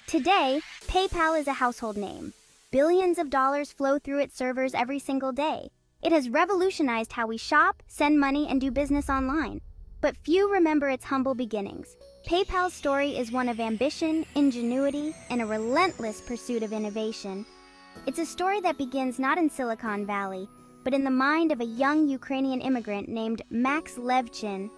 Today, PayPal is a household name. Billions of dollars flow through its servers every single day. It has revolutionized how we shop, send money, and do business online. But few remember its humble beginnings. PayPal's story is one of ambition, ingenuity, and a relentless pursuit of innovation. It's a story that begins not in Silicon Valley, but in the mind of a young Ukrainian immigrant named Max Levchin.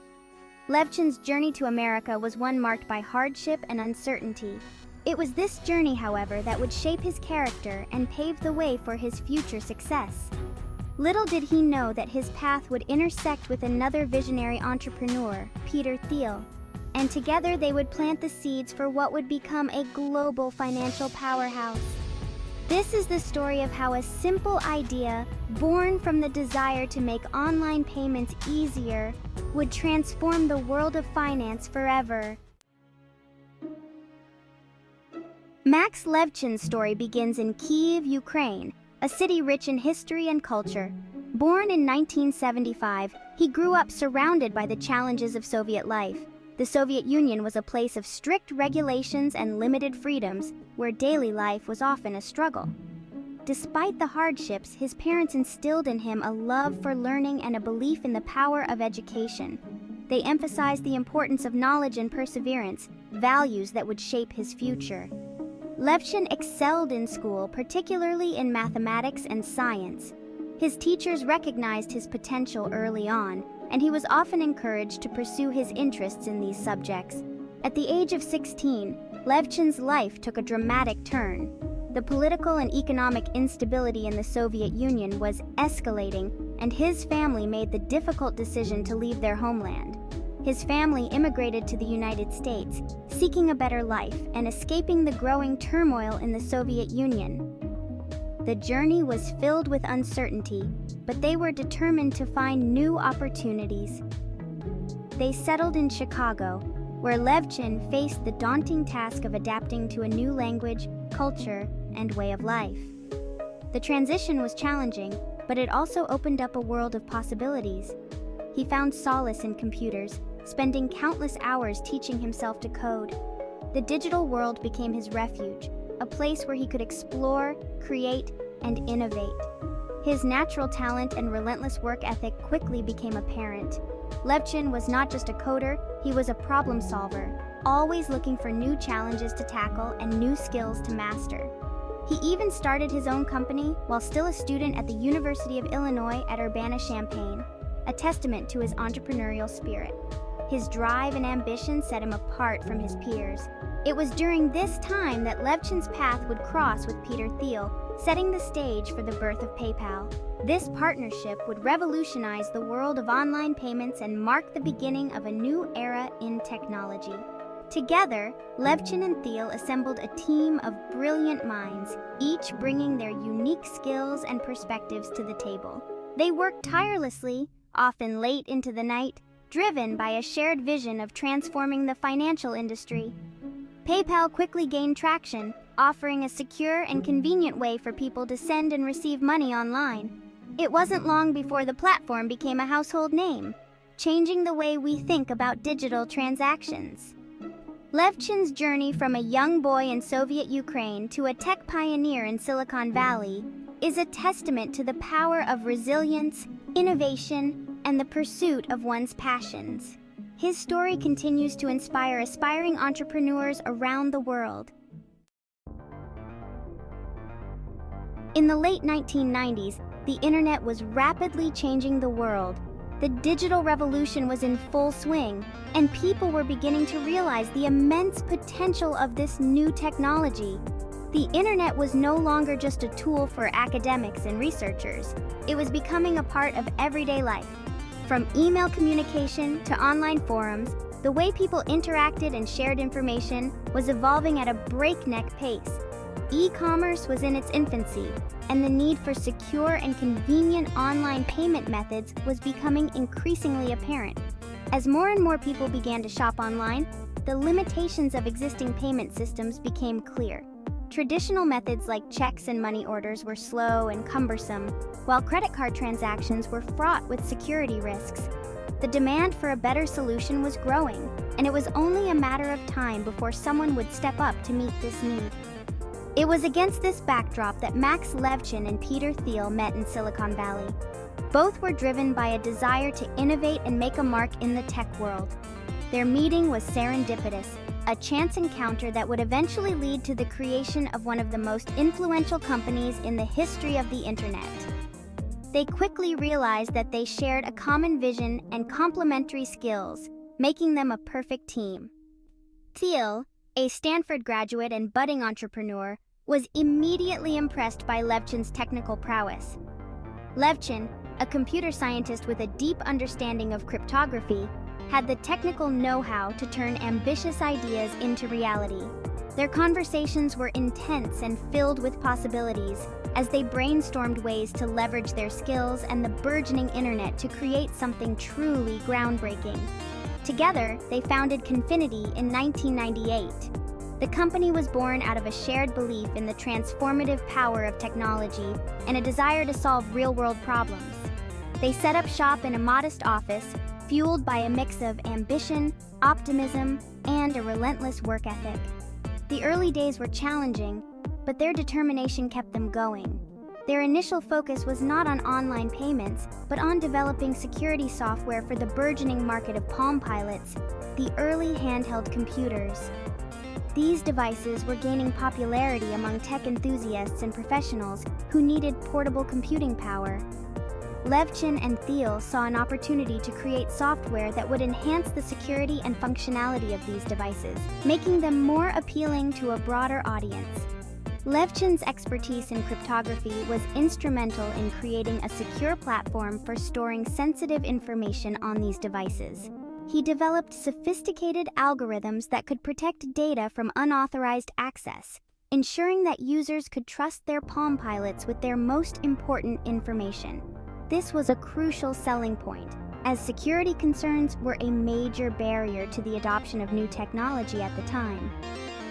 Levchin's journey to America was one marked by hardship and uncertainty. It was this journey, however, that would shape his character and pave the way for his future success. Little did he know that his path would intersect with another visionary entrepreneur, Peter Thiel, and together they would plant the seeds for what would become a global financial powerhouse. This is the story of how a simple idea, born from the desire to make online payments easier, would transform the world of finance forever. Max Levchin's story begins in Kyiv, Ukraine, a city rich in history and culture. Born in 1975, he grew up surrounded by the challenges of Soviet life. The Soviet Union was a place of strict regulations and limited freedoms, where daily life was often a struggle. Despite the hardships, his parents instilled in him a love for learning and a belief in the power of education. They emphasized the importance of knowledge and perseverance, values that would shape his future. Levchin excelled in school, particularly in mathematics and science. His teachers recognized his potential early on, and he was often encouraged to pursue his interests in these subjects. At the age of 16, Levchin's life took a dramatic turn. The political and economic instability in the Soviet Union was escalating, and his family made the difficult decision to leave their homeland. His family immigrated to the United States, seeking a better life and escaping the growing turmoil in the Soviet Union. The journey was filled with uncertainty, but they were determined to find new opportunities. They settled in Chicago, where Levchin faced the daunting task of adapting to a new language, culture, and way of life. The transition was challenging, but it also opened up a world of possibilities. He found solace in computers, spending countless hours teaching himself to code. The digital world became his refuge, a place where he could explore, create, and innovate. His natural talent and relentless work ethic quickly became apparent. Levchin was not just a coder, he was a problem solver, always looking for new challenges to tackle and new skills to master. He even started his own company while still a student at the University of Illinois at Urbana-Champaign, a testament to his entrepreneurial spirit. His drive and ambition set him apart from his peers. It was during this time that Levchin's path would cross with Peter Thiel, setting the stage for the birth of PayPal. This partnership would revolutionize the world of online payments and mark the beginning of a new era in technology. Together, Levchin and Thiel assembled a team of brilliant minds, each bringing their unique skills and perspectives to the table. They worked tirelessly, often late into the night, driven by a shared vision of transforming the financial industry. PayPal quickly gained traction, offering a secure and convenient way for people to send and receive money online. It wasn't long before the platform became a household name, changing the way we think about digital transactions. Levchin's journey from a young boy in Soviet Ukraine to a tech pioneer in Silicon Valley is a testament to the power of resilience, innovation, and the pursuit of one's passions. His story continues to inspire aspiring entrepreneurs around the world. In the late 1990s, the internet was rapidly changing the world. The digital revolution was in full swing, and people were beginning to realize the immense potential of this new technology. The internet was no longer just a tool for academics and researchers. It was becoming a part of everyday life. From email communication to online forums, the way people interacted and shared information was evolving at a breakneck pace. E-commerce was in its infancy, and the need for secure and convenient online payment methods was becoming increasingly apparent. As more and more people began to shop online, the limitations of existing payment systems became clear. Traditional methods like checks and money orders were slow and cumbersome, while credit card transactions were fraught with security risks. The demand for a better solution was growing, and it was only a matter of time before someone would step up to meet this need. It was against this backdrop that Max Levchin and Peter Thiel met in Silicon Valley. Both were driven by a desire to innovate and make a mark in the tech world. Their meeting was serendipitous, a chance encounter that would eventually lead to the creation of one of the most influential companies in the history of the internet. They quickly realized that they shared a common vision and complementary skills, making them a perfect team. Thiel, a Stanford graduate and budding entrepreneur, was immediately impressed by Levchin's technical prowess. Levchin, a computer scientist with a deep understanding of cryptography, had the technical know-how to turn ambitious ideas into reality. Their conversations were intense and filled with possibilities as they brainstormed ways to leverage their skills and the burgeoning internet to create something truly groundbreaking. Together, they founded Confinity in 1998. The company was born out of a shared belief in the transformative power of technology and a desire to solve real-world problems. They set up shop in a modest office, fueled by a mix of ambition, optimism, and a relentless work ethic. The early days were challenging, but their determination kept them going. Their initial focus was not on online payments, but on developing security software for the burgeoning market of Palm Pilots, the early handheld computers. These devices were gaining popularity among tech enthusiasts and professionals who needed portable computing power. Levchin and Thiel saw an opportunity to create software that would enhance the security and functionality of these devices, making them more appealing to a broader audience. Levchin's expertise in cryptography was instrumental in creating a secure platform for storing sensitive information on these devices. He developed sophisticated algorithms that could protect data from unauthorized access, ensuring that users could trust their Palm Pilots with their most important information. This was a crucial selling point, as security concerns were a major barrier to the adoption of new technology at the time.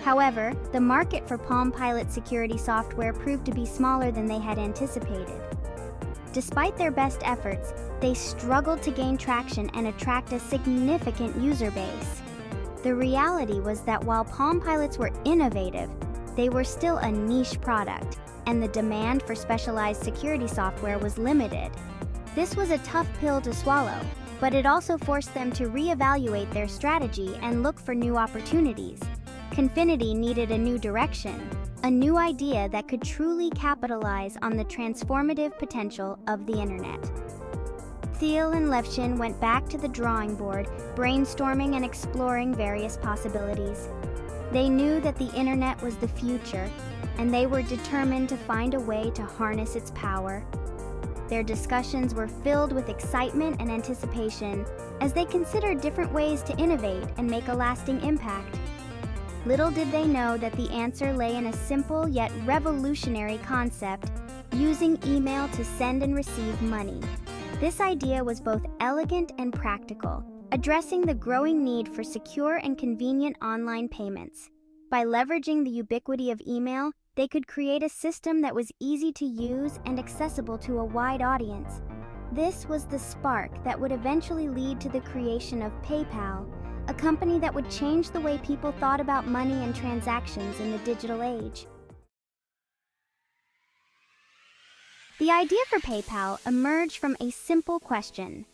However, the market for Palm Pilot security software proved to be smaller than they had anticipated. Despite their best efforts, they struggled to gain traction and attract a significant user base. The reality was that while Palm Pilots were innovative, they were still a niche product, and the demand for specialized security software was limited. This was a tough pill to swallow, but it also forced them to reevaluate their strategy and look for new opportunities. Confinity needed a new direction, a new idea that could truly capitalize on the transformative potential of the internet. Thiel and Levchin went back to the drawing board, brainstorming and exploring various possibilities. They knew that the internet was the future, and they were determined to find a way to harness its power. Their discussions were filled with excitement and anticipation as they considered different ways to innovate and make a lasting impact. Little did they know that the answer lay in a simple yet revolutionary concept: using email to send and receive money. This idea was both elegant and practical, addressing the growing need for secure and convenient online payments. By leveraging the ubiquity of email, they could create a system that was easy to use and accessible to a wide audience. This was the spark that would eventually lead to the creation of PayPal, a company that would change the way people thought about money and transactions in the digital age. The idea for PayPal emerged from a simple question: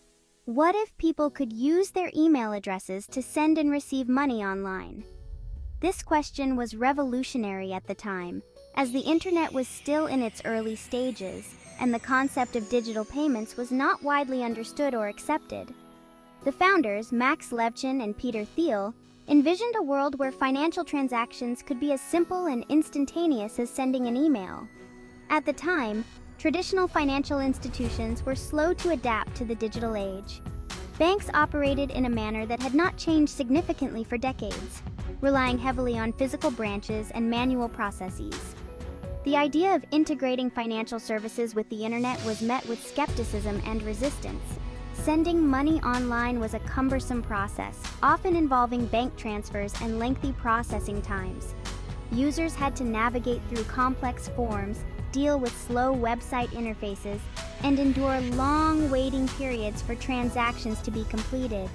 what if people could use their email addresses to send and receive money online? This question was revolutionary at the time, as the internet was still in its early stages, and the concept of digital payments was not widely understood or accepted. The founders, Max Levchin and Peter Thiel, envisioned a world where financial transactions could be as simple and instantaneous as sending an email. At the time, traditional financial institutions were slow to adapt to the digital age. Banks operated in a manner that had not changed significantly for decades, relying heavily on physical branches and manual processes. The idea of integrating financial services with the internet was met with skepticism and resistance. Sending money online was a cumbersome process, often involving bank transfers and lengthy processing times. Users had to navigate through complex forms, deal with slow website interfaces, and endure long waiting periods for transactions to be completed.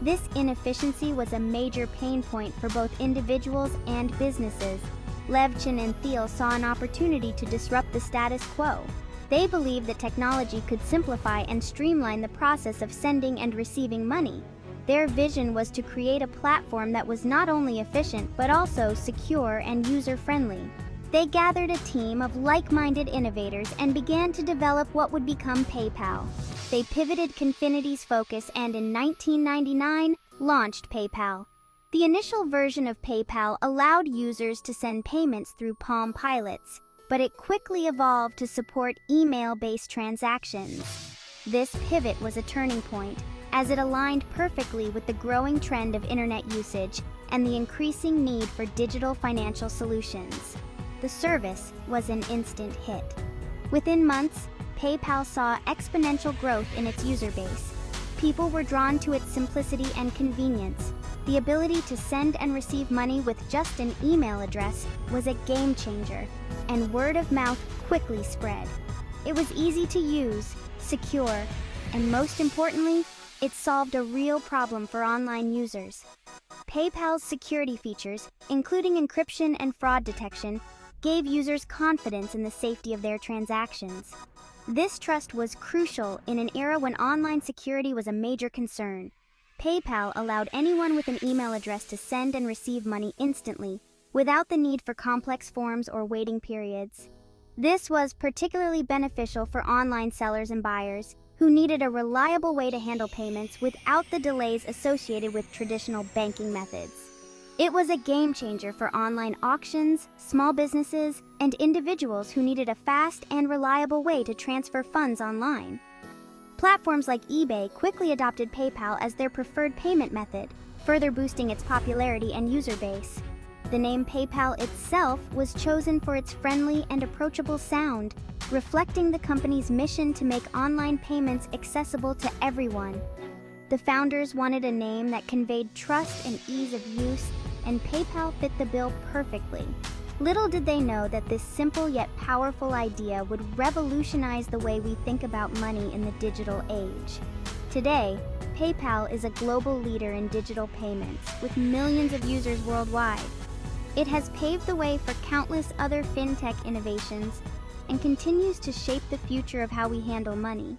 This inefficiency was a major pain point for both individuals and businesses. Levchin and Thiel saw an opportunity to disrupt the status quo. They believed that technology could simplify and streamline the process of sending and receiving money. Their vision was to create a platform that was not only efficient but also secure and user-friendly. They gathered a team of like-minded innovators and began to develop what would become PayPal. They pivoted Confinity's focus and in 1999 launched PayPal. The initial version of PayPal allowed users to send payments through Palm Pilots, but it quickly evolved to support email-based transactions. This pivot was a turning point, as it aligned perfectly with the growing trend of internet usage and the increasing need for digital financial solutions. The service was an instant hit. Within months, PayPal saw exponential growth in its user base. People were drawn to its simplicity and convenience. The ability to send and receive money with just an email address was a game changer, and word of mouth quickly spread. It was easy to use, secure, and most importantly, it solved a real problem for online users. PayPal's security features, including encryption and fraud detection, gave users confidence in the safety of their transactions. This trust was crucial in an era when online security was a major concern. PayPal allowed anyone with an email address to send and receive money instantly, without the need for complex forms or waiting periods. This was particularly beneficial for online sellers and buyers, who needed a reliable way to handle payments without the delays associated with traditional banking methods. It was a game changer for online auctions, small businesses, and individuals who needed a fast and reliable way to transfer funds online. Platforms like eBay quickly adopted PayPal as their preferred payment method, further boosting its popularity and user base. The name PayPal itself was chosen for its friendly and approachable sound, reflecting the company's mission to make online payments accessible to everyone. The founders wanted a name that conveyed trust and ease of use, and PayPal fit the bill perfectly. Little did they know that this simple yet powerful idea would revolutionize the way we think about money in the digital age. Today, PayPal is a global leader in digital payments, with millions of users worldwide. It has paved the way for countless other fintech innovations and continues to shape the future of how we handle money.